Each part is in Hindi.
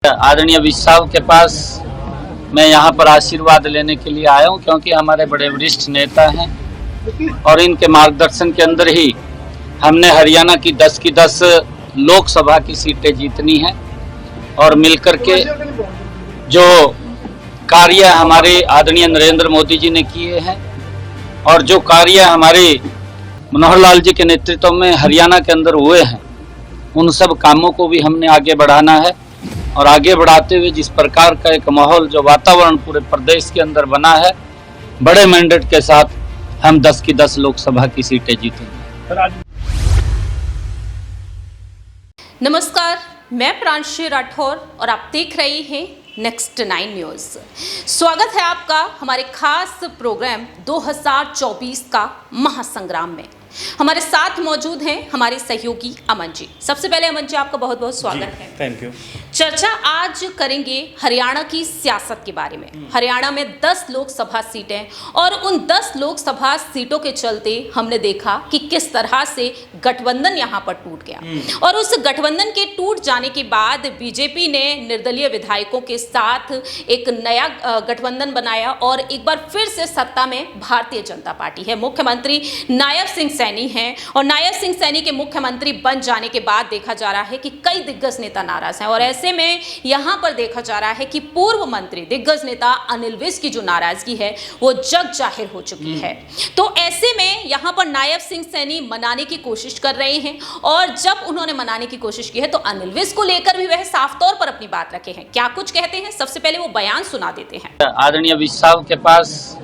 आदरणीय विज साहब के पास मैं यहाँ पर आशीर्वाद लेने के लिए आया हूँ, क्योंकि हमारे बड़े वरिष्ठ नेता हैं और इनके मार्गदर्शन के अंदर ही हमने हरियाणा की 10 की 10 लोकसभा की सीटें जीतनी हैं और मिलकर के जो कार्य हमारे आदरणीय नरेंद्र मोदी जी ने किए हैं और जो कार्य हमारे मनोहर लाल जी के नेतृत्व में हरियाणा के अंदर हुए हैं, उन सब कामों को भी हमने आगे बढ़ाना है। और आगे बढ़ाते हुए जिस प्रकार का एक माहौल, जो वातावरण पूरे प्रदेश के अंदर बना है, बड़े मैंडेट के साथ हम 10 की 10 लोकसभा की सीटें जीतेंगे। नमस्कार, मैं प्रांशी राठौर और आप देख रहे हैं नेक्स्ट 9 न्यूज़। स्वागत है आपका हमारे खास प्रोग्राम 2024 का महासंग्राम में। हमारे साथ मौजूद हैं हमारे सहयोगी अमन जी। सबसे पहले अमन जी, आपका बहुत बहुत स्वागत है। Thank you. चर्चा आज करेंगे हरियाणा की सियासत के बारे में। हरियाणा में 10 लोकसभा सीटें और उन 10 लोकसभा सीटों के चलते हमने देखा कि किस तरह से गठबंधन यहाँ पर टूट गया और उस गठबंधन के टूट जाने के बाद बीजेपी ने निर्दलीय विधायकों के साथ एक नया गठबंधन बनाया और एक बार फिर से सत्ता में भारतीय जनता पार्टी है। मुख्यमंत्री नायब सिंह सैनी हैं और नायब सिंह सैनी के मुख्यमंत्री बन जाने के बाद देखा जा रहा है कि कई दिग्गज नेता नाराज हैं और ऐसे में यहां पर देखा जा रहा है कि पूर्व मंत्री दिग्गज नेता अनिल विज की जो नाराजगी है वो जग जाहिर हो चुकी है। तो ऐसे में यहां पर नायब सिंह सैनी मनाने की कोशिश कर रहे हैं और जब उन्होंने मनाने की कोशिश की है तो अनिल विज को लेकर भी वह साफ तौर पर अपनी बात रखे हैं। क्या कुछ कहते हैं, सबसे पहले वो बयान सुना देते हैं। आदरणीय विज साहब के पास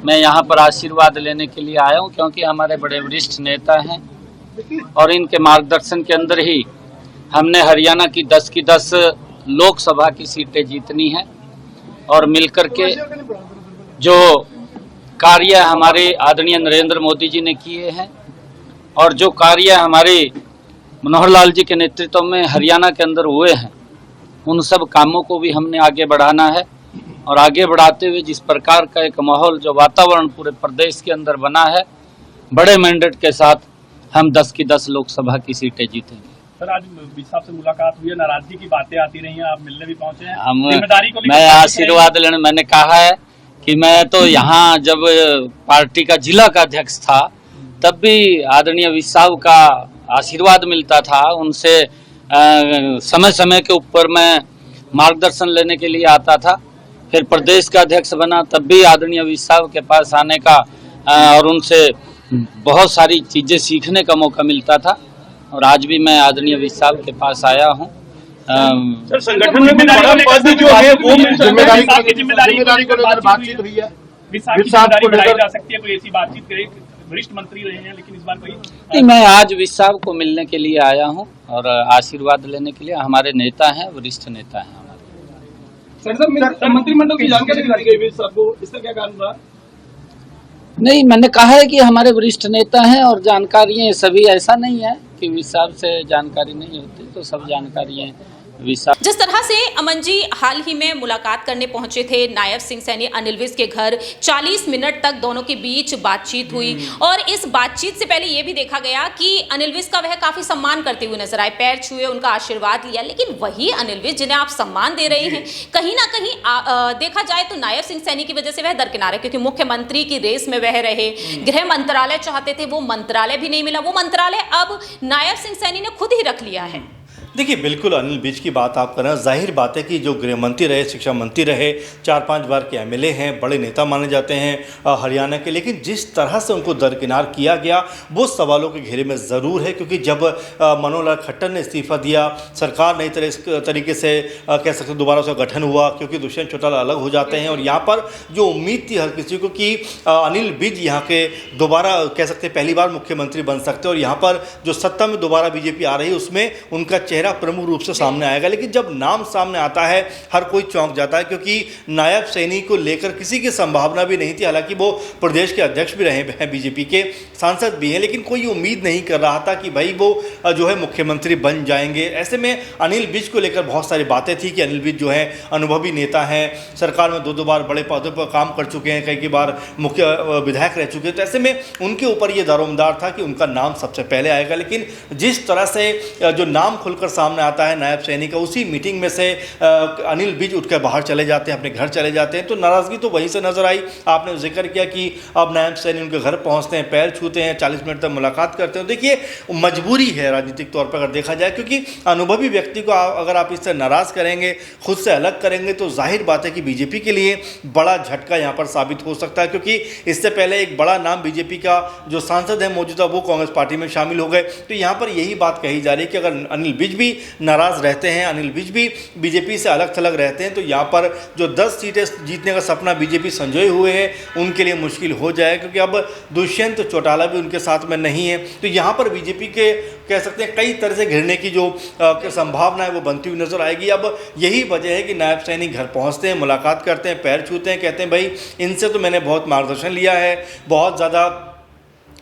मैं यहाँ पर आशीर्वाद लेने के लिए आया हूँ, क्योंकि हमारे बड़े वरिष्ठ नेता हैं और इनके मार्गदर्शन के अंदर ही हमने हरियाणा की 10 की 10 लोकसभा की सीटें जीतनी हैं और मिलकर के जो कार्य हमारे आदरणीय नरेंद्र मोदी जी ने किए हैं और जो कार्य हमारे मनोहर लाल जी के नेतृत्व में हरियाणा के अंदर हुए हैं, उन सब कामों को भी हमने आगे बढ़ाना है। और आगे बढ़ाते हुए जिस प्रकार का एक माहौल, जो वातावरण पूरे प्रदेश के अंदर बना है, बड़े मैंडेट के साथ हम 10 की 10 लोकसभा की सीटें जीतेंगे। सर, आज विज साहब से मुलाकात हुई है, नाराजगी की बातें आती रही हैं, आप मिलने भी पहुंचे हैं। जिम्मेदारी को मैं आशीर्वाद लेने, मैंने कहा है कि मैं तो यहाँ जब पार्टी का जिला का अध्यक्ष था तब भी आदरणीय विज साहब का आशीर्वाद मिलता था। उनसे समय समय के ऊपर मैं मार्गदर्शन लेने के लिए आता था। फिर प्रदेश का अध्यक्ष बना तब भी आदरणीय विज साहब के पास आने का और उनसे बहुत सारी चीजें सीखने का मौका मिलता था और आज भी मैं आदरणीय विज साहब के पास आया हूँ। सर, संगठन में बड़ा पद जो है वो जिम्मेदारी को लेकर बातचीत हुई है। विज साहब को बढ़ाई जा सकती है, कोई ऐसी बातचीत करे? वरिष्ठ मंत्री रहे हैं लेकिन इस बार कोई नहीं। मैं आज विज साहब को मिलने के लिए आया हूँ और आशीर्वाद लेने के लिए। हमारे नेता हैं, वरिष्ठ नेता हैं हमारे। मंत्रिमंडल की जानकारी दी गई विज साहब को, इसका क्या कारण रहा? नहीं, मैंने कहा है कि हमारे वरिष्ठ नेता हैं और जानकारियाँ सभी, ऐसा नहीं है कि विज साहब से जानकारी नहीं होती, तो सब जानकारियाँ जिस तरह से अमन जी हाल ही में मुलाकात करने पहुंचे थे नायब सिंह सैनी अनिल विज के घर, 40 मिनट तक दोनों के बीच बातचीत हुई और इस बातचीत से पहले यह भी देखा गया कि अनिल विज का वह काफी सम्मान करते हुए नजर आए, पैर छुए, उनका आशीर्वाद लिया। लेकिन वही अनिल विज जिन्हें आप सम्मान दे रहे हैं, कहीं ना कहीं देखा जाए तो नायब सिंह सैनी की वजह से वह दरकिनार है, क्योंकि मुख्यमंत्री की रेस में वह रहे, गृह मंत्रालय चाहते थे, वो मंत्रालय भी नहीं मिला, वो मंत्रालय अब नायब सिंह सैनी ने खुद ही रख लिया है। देखिए, बिल्कुल अनिल विज की बात आप कर रहे हैं। जाहिर बात है कि जो गृह मंत्री रहे, शिक्षा मंत्री रहे, 4-5 बार के एमएलए हैं, बड़े नेता माने जाते हैं हरियाणा के, लेकिन जिस तरह से उनको दरकिनार किया गया वो सवालों के घेरे में ज़रूर है। क्योंकि जब मनोहर लाल खट्टर ने इस्तीफा दिया, सरकार नई तरीके से कह सकते दोबारा उसका गठन हुआ, क्योंकि दुष्यंत चौटाला अलग हो जाते हैं और यहाँ पर जो उम्मीद थी हर किसी को कि अनिल विज यहाँ के दोबारा कह सकते पहली बार मुख्यमंत्री बन सकते और यहाँ पर जो सत्ता में दोबारा बीजेपी आ रही है उसमें उनका चेहरा प्रमुख रूप से सामने आएगा। लेकिन जब नाम सामने आता है हर कोई चौंक जाता है, क्योंकि नायब सैनी को लेकर किसी की संभावना भी नहीं थी। हालांकि वो प्रदेश के अध्यक्ष भी रहे हैं, बीजेपी के सांसद भी हैं, लेकिन कोई उम्मीद नहीं कर रहा था कि भाई वो जो है मुख्यमंत्री बन जाएंगे। ऐसे में अनिल विज को लेकर बहुत सारी बातें थी कि अनिल विज जो है अनुभवी नेता हैं, सरकार में 2-2 बार बड़े पदों पर काम कर चुके हैं, कई बार मुख्य विधायक रह चुके हैं। तो ऐसे में उनके ऊपर ये दारोमदार था कि उनका नाम सबसे पहले आएगा। लेकिन जिस तरह से जो नाम खुलकर सामने आता है नायब सैनी का, उसी मीटिंग में से अनिल विज उठकर बाहर चले जाते हैं, अपने घर चले जाते हैं। तो नाराज़गी तो वहीं से नजर आई। आपने जिक्र किया कि अब नायब सैनी उनके घर पहुंचते हैं, पैर छूते हैं, 40 मिनट तक मुलाकात करते हैं। देखिए मजबूरी है राजनीतिक तौर पर अगर देखा जाए, क्योंकि अनुभवी व्यक्ति को अगर आप इससे नाराज़ करेंगे, खुद से अलग करेंगे, तो जाहिर बात है कि बीजेपी के लिए बड़ा झटका यहाँ पर साबित हो सकता है। क्योंकि इससे पहले एक बड़ा नाम बीजेपी का जो सांसद है मौजूदा, वो कांग्रेस पार्टी में शामिल हो गए। तो यहाँ पर यही बात कही जा रही है कि अगर अनिल विज भी नाराज़ रहते हैं, अनिल विज भी बीजेपी से अलग थलग रहते हैं, तो यहाँ पर जो 10 सीटें जीतने का सपना बीजेपी संजोए हुए है उनके लिए मुश्किल हो जाए। क्योंकि अब दुष्यंत चौटाला भी उनके साथ में नहीं है। तो यहाँ पर बीजेपी के कह सकते हैं कई तरह से घिरने की जो संभावना है वो बनती हुई नजर आएगी। अब यही वजह है कि नायब सैनी घर पहुँचते हैं, मुलाकात करते हैं, पैर छूते हैं, कहते हैं भाई इनसे तो मैंने बहुत मार्गदर्शन लिया है, बहुत ज़्यादा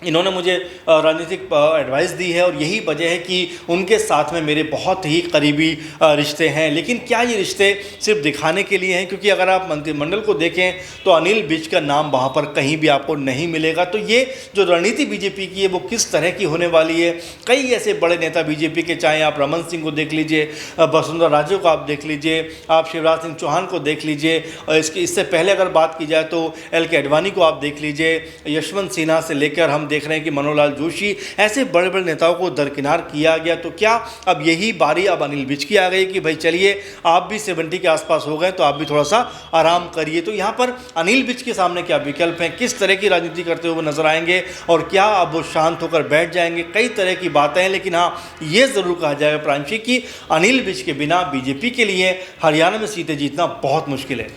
इन्होंने मुझे राजनीतिक एडवाइस दी है, और यही वजह है कि उनके साथ में मेरे बहुत ही करीबी रिश्ते हैं। लेकिन क्या ये रिश्ते सिर्फ दिखाने के लिए हैं? क्योंकि अगर आप मंत्रिमंडल को देखें तो अनिल विज का नाम वहाँ पर कहीं भी आपको नहीं मिलेगा। तो ये जो रणनीति बीजेपी की है वो किस तरह की होने वाली है? कई ऐसे बड़े नेता बीजेपी के, चाहे आप रमन सिंह को देख लीजिए, वसुंधरा राजे को आप देख लीजिए, आप शिवराज सिंह चौहान को देख लीजिए, और इससे पहले अगर बात की जाए तो LK आडवाणी को आप देख लीजिए, यशवंत सिन्हा से लेकर हम देख रहे हैं कि मनोहर लाल जोशी, ऐसे बड़े बड़े नेताओं को दरकिनार किया गया। तो क्या अब यही बारी अब अनिल विज की आ गई कि भाई चलिए आप भी 70 के आसपास हो गए तो आप भी थोड़ा सा आराम करिए? तो यहाँ पर अनिल विज के सामने क्या विकल्प हैं? किस तरह की राजनीति करते हुए नजर आएंगे, और क्या अब वो शांत होकर बैठ जाएंगे? कई तरह की बातें हैं, लेकिन हाँ ये जरूर कहा जाएगा प्रांशी कि अनिल विज के बिना बीजेपी के लिए हरियाणा में सीटें जीतना बहुत मुश्किल है।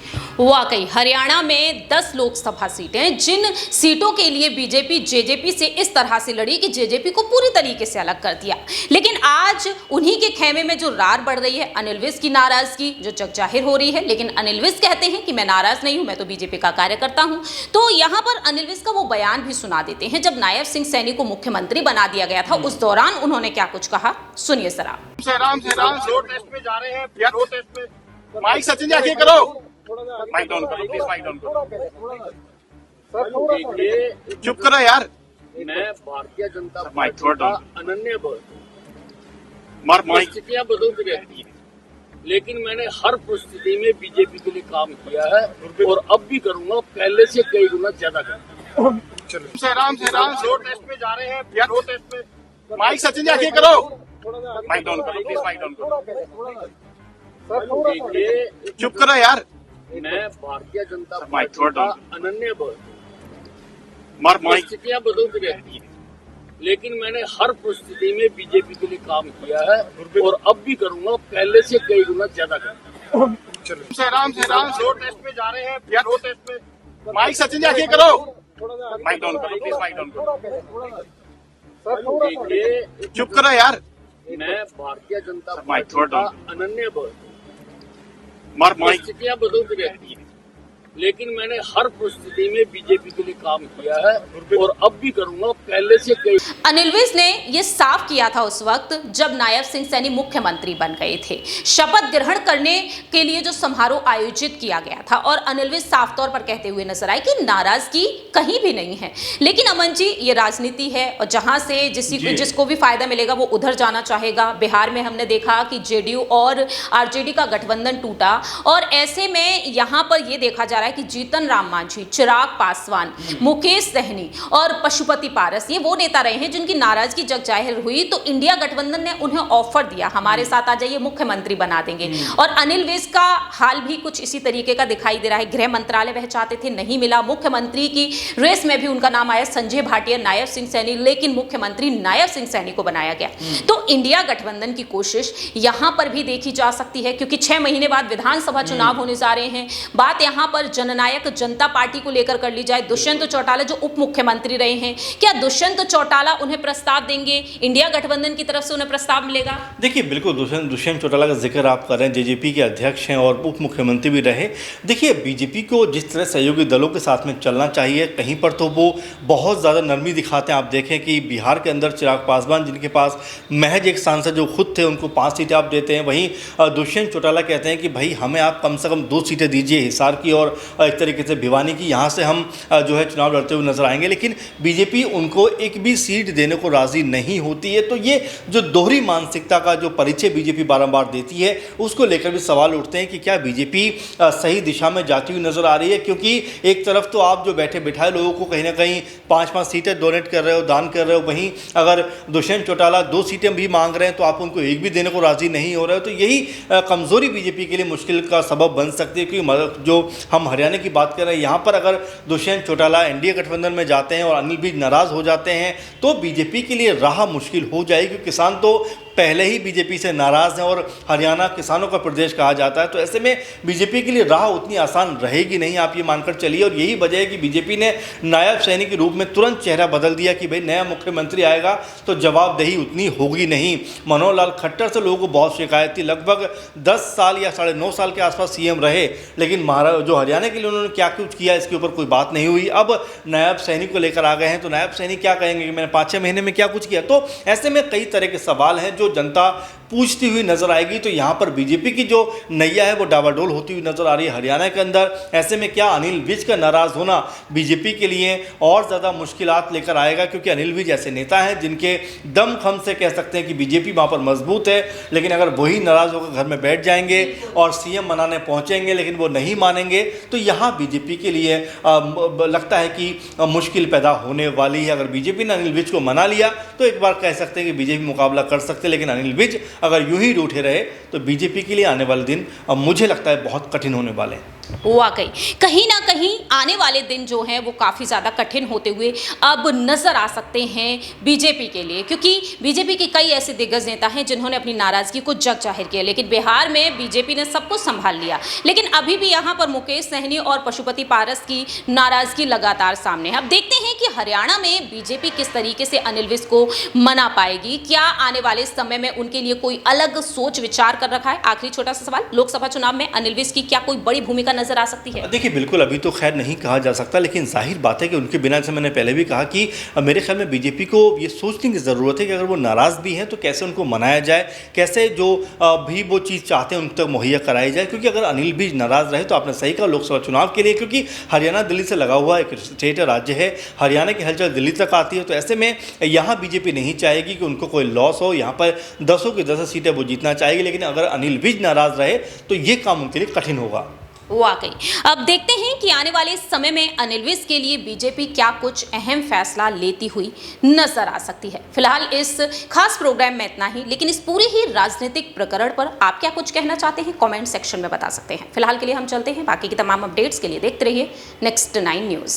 वाकई हरियाणा में 10 लोकसभा सीटें, जिन सीटों के लिए बीजेपी जेजेपी से इस तरह से लड़ी कि जेजेपी को पूरी तरीके से अलग कर दिया। लेकिन आज उन्हीं के खेमे में जो रार बढ़ रही है, अनिल विज की नाराजगी जो जग जाहिर हो रही है। लेकिन अनिल विज कहते हैं कि मैं नाराज नहीं हूं, मैं तो बीजेपी का कार्यकर्ता हूं। तो यहां पर अनिल विज का वो बयान भी सुना देते हैं जब नायब सिंह सैनी को मुख्यमंत्री बना दिया गया था, उस दौरान उन्होंने क्या कुछ कहा, सुनिए जरा। रोड टेस्ट पे जा रहे हैं या रोड टेस्ट पे माइक सचिन जी आगे करो, माइक डाउन करो प्लीज, माइक डाउन करो, चुप करो यार। मैं भारतीय जनता माइक पार्टी का अनन्य परिस्थितियां बदलती रहती हैं, लेकिन मैंने हर परिस्थिति में बीजेपी के लिए काम किया है और अब भी करूंगा, पहले से कई गुना ज्यादा करूंगा। राम रोड टेस्ट पे जा रहे हैं या रोड टेस्ट पे माइक सचिन जी आगे करो, माइक डाउन करो प्लीज, माइक डाउन करो, चुप करो यार। मैं भारतीय जनता माइक पार्टी का अनन्य परिस्थितियां बदलती रहती हैं, लेकिन मैंने हर परिस्थिति में बीजेपी के लिए काम किया है और अब भी करूंगा, पहले से कई गुना ज्यादा करूंगा। राम रोड टेस्ट पे जा रहे हैं या रोड टेस्ट पे माइक सचिन जी आगे करो, माइक डाउन करो प्लीज, माइक डाउन करो, चुप करो यार। मैं भारतीय जनता माइक पार्टी का अनन्य परिस्थितियां बदलती रहती हैं, लेकिन मैंने हर परिस्थिति में बीजेपी के लिए काम किया है और अब भी करूंगा, पहले से कई। अनिल विज ने यह साफ किया था उस वक्त जब नायब सिंह सैनी मुख्यमंत्री बन गए थे। शपथ ग्रहण करने के लिए जो समारोह आयोजित किया गया था, और अनिल विज साफ तौर पर कहते हुए नजर आए कि नाराजगी कहीं भी नहीं है। लेकिन अमन जी, ये राजनीति है और जहां से जिसको भी फायदा मिलेगा वो उधर जाना चाहेगा। बिहार में हमने देखा कि जेडीयू और आरजेडी का गठबंधन टूटा, और ऐसे में यहां पर यह देखा जा रहा है कि जीतन राम मांझी, चिराग पासवान, मुकेश सहनी और पशुपति पारस ये वो नेता रहे हैं जिनकी नाराजगी जग जाहिर हुई। तो इंडिया गठबंधन ने उन्हें ऑफर दिया, हमारे साथ आ जाइए, मुख्यमंत्री बना देंगे। और अनिल विज का हाल भी कुछ इसी तरीके का दिखाई दे रहा है। गृह मंत्रालय वह चाहते थे, नहीं मिला। मुख्यमंत्री की रेस में भी उनका नाम आया, संजय भाटिया, नायब सिंह सैनी, लेकिन मुख्यमंत्री नायब सिंह सैनी को बनाया गया। तो इंडिया गठबंधन की कोशिश यहां पर भी देखी जा सकती है, क्योंकि 6 महीने बाद विधानसभा चुनाव होने जा रहे हैं। बात यहां पर जननायक जनता पार्टी को लेकर कर ली जाए, दुष्यंत चौटाला जो उप मुख्यमंत्री रहे हैं, क्या दुष्यंत चौटाला उन्हें प्रस्ताव देंगे? इंडिया गठबंधन की तरफ से उन्हें प्रस्ताव मिलेगा? देखिए, बिल्कुल दुष्यंत चौटाला का जिक्र आप कर रहे हैं, जेजेपी के अध्यक्ष हैं और उप मुख्यमंत्री भी रहे। देखिए, बीजेपी को जिस तरह सहयोगी दलों के साथ में चलना चाहिए, कहीं पर तो वो बहुत ज़्यादा नरमी दिखाते हैं। आप देखें कि बिहार के अंदर चिराग पासवान, जिनके पास महज एक सांसद जो खुद थे, उनको 5 सीटें आप देते हैं। वहीं दुष्यंत चौटाला कहते हैं कि भाई हमें आप कम से कम 2 सीटें दीजिए, हिसार की और एक तरीके से भिवानी की, यहाँ से हम जो है चुनाव लड़ते हुए नजर आएंगे। लेकिन बीजेपी उनको उनको एक भी सीट देने को राजी नहीं होती है। तो ये जो दोहरी मानसिकता का जो परिचय बीजेपी बारंबार देती है, उसको लेकर भी सवाल उठते हैं कि क्या बीजेपी सही दिशा में जाती हुई नजर आ रही है। क्योंकि एक तरफ तो आप जो बैठे बिठाए लोगों को कहीं ना कहीं 5-5 सीटें डोनेट कर रहे हो, दान कर रहे हो, वहीं अगर दुष्यंत चौटाला 2 सीटें भी मांग रहे हैं तो आप उनको एक भी देने को राजी नहीं हो रहे हो। तो यही कमजोरी बीजेपी के लिए मुश्किल का सबब बन सकती है। क्योंकि जो हम हरियाणा की बात कर रहे हैं, यहाँ पर अगर दुष्यंत चौटाला एनडीए गठबंधन में जाते हैं और अनिल विज नाराज हो जाते हैं तो बीजेपी के लिए राह मुश्किल हो जाएगी। क्योंकि किसान तो पहले ही बीजेपी से नाराज हैं और हरियाणा किसानों का प्रदेश कहा जाता है। तो ऐसे में बीजेपी के लिए राह उतनी आसान रहेगी नहीं, आप ये मानकर चलिए। और यही वजह है कि बीजेपी ने नायब सैनिक के रूप में तुरंत चेहरा बदल दिया कि भाई नया मुख्यमंत्री आएगा तो जवाबदेही उतनी होगी नहीं। मनोहर लाल खट्टर से लोगों को बहुत शिकायत थी, लगभग 10 साल या 9.5 साल के आसपास सीएम रहे, लेकिन जो हरियाणा के लिए उन्होंने क्या कुछ किया इसके ऊपर कोई बात नहीं हुई। अब नायब सैनिक को लेकर आ गए हैं तो नायब सैनिक क्या कहेंगे कि मैंने 5-6 महीने में क्या कुछ किया। तो ऐसे में कई तरह के सवाल हैं जो जनता पूछती हुई नजर आएगी। तो यहाँ पर बीजेपी की जो नैया है वो डावाडोल होती हुई नजर आ रही है हरियाणा के अंदर। ऐसे में क्या अनिल विज का नाराज होना बीजेपी के लिए और ज़्यादा मुश्किलात लेकर आएगा। क्योंकि अनिल विज ऐसे नेता हैं जिनके दम खम से कह सकते हैं कि बीजेपी वहाँ पर मजबूत है, लेकिन अगर वही नाराज होकर घर में बैठ जाएंगे और सीएम मनाने पहुँचेंगे लेकिन वो नहीं मानेंगे तो यहाँ बीजेपी के लिए लगता है कि मुश्किल पैदा होने वाली है। अगर बीजेपी ने अनिल विज को मना लिया तो एक बार कह सकते हैं कि बीजेपी मुकाबला कर सकते हैं, लेकिन अनिल विज अगर यूं ही रूठे रहे तो बीजेपी के लिए आने वाले दिन मुझे लगता है बहुत कठिन होने वाले हैं। वाकई कहीं ना कहीं आने वाले दिन जो हैं वो काफ़ी ज़्यादा कठिन होते हुए अब नज़र आ सकते हैं बीजेपी के लिए। क्योंकि बीजेपी के कई ऐसे दिग्गज नेता हैं जिन्होंने अपनी नाराज़गी को जग जाहिर किया, लेकिन बिहार में बीजेपी ने सब कुछ संभाल लिया। लेकिन अभी भी यहाँ पर मुकेश सहनी और पशुपति पारस की नाराज़गी लगातार सामने है। अब देखते हैं कि हरियाणा में बीजेपी किस तरीके से अनिल विज को मना पाएगी। क्या आने वाले समय में उनके लिए कोई अलग सोच विचार कर रखा है? आखिरी छोटा सा सवाल, लोकसभा चुनाव में अनिल विज की क्या कोई बड़ी भूमिका नजर आ सकती है? देखिए बिल्कुल अभी तो खैर नहीं कहा जा सकता, लेकिन जाहिर बात है कि उनके बिना, जैसे मैंने पहले भी कहा कि मेरे ख्याल में बीजेपी को ये सोचने की ज़रूरत है कि अगर वो नाराज़ भी हैं तो कैसे उनको मनाया जाए, कैसे जो भी वो चीज़ चाहते हैं उन तक मुहैया कराई जाए। क्योंकि अगर अनिल विज नाराज़ रहे तो आपने सही कहा लोकसभा चुनाव के लिए, क्योंकि हरियाणा दिल्ली से लगा हुआ एक स्टेट है, राज्य है, हरियाणा की हलचल दिल्ली तक आती है। तो ऐसे में यहाँ बीजेपी नहीं चाहेगी कि उनको कोई लॉस हो, यहाँ पर 10 की 10 सीटें वो जीतना चाहेगी। लेकिन अगर अनिल विज नाराज़ रहे तो ये काम उनके लिए कठिन होगा। वाकई अब देखते हैं कि आने वाले समय में अनिल विज के लिए बीजेपी क्या कुछ अहम फैसला लेती हुई नजर आ सकती है। फिलहाल इस खास प्रोग्राम में इतना ही, लेकिन इस पूरे ही राजनीतिक प्रकरण पर आप क्या कुछ कहना चाहते हैं कमेंट सेक्शन में बता सकते हैं। फिलहाल के लिए हम चलते हैं, बाकी की तमाम अपडेट्स के लिए देखते रहिए Next 9 न्यूज़।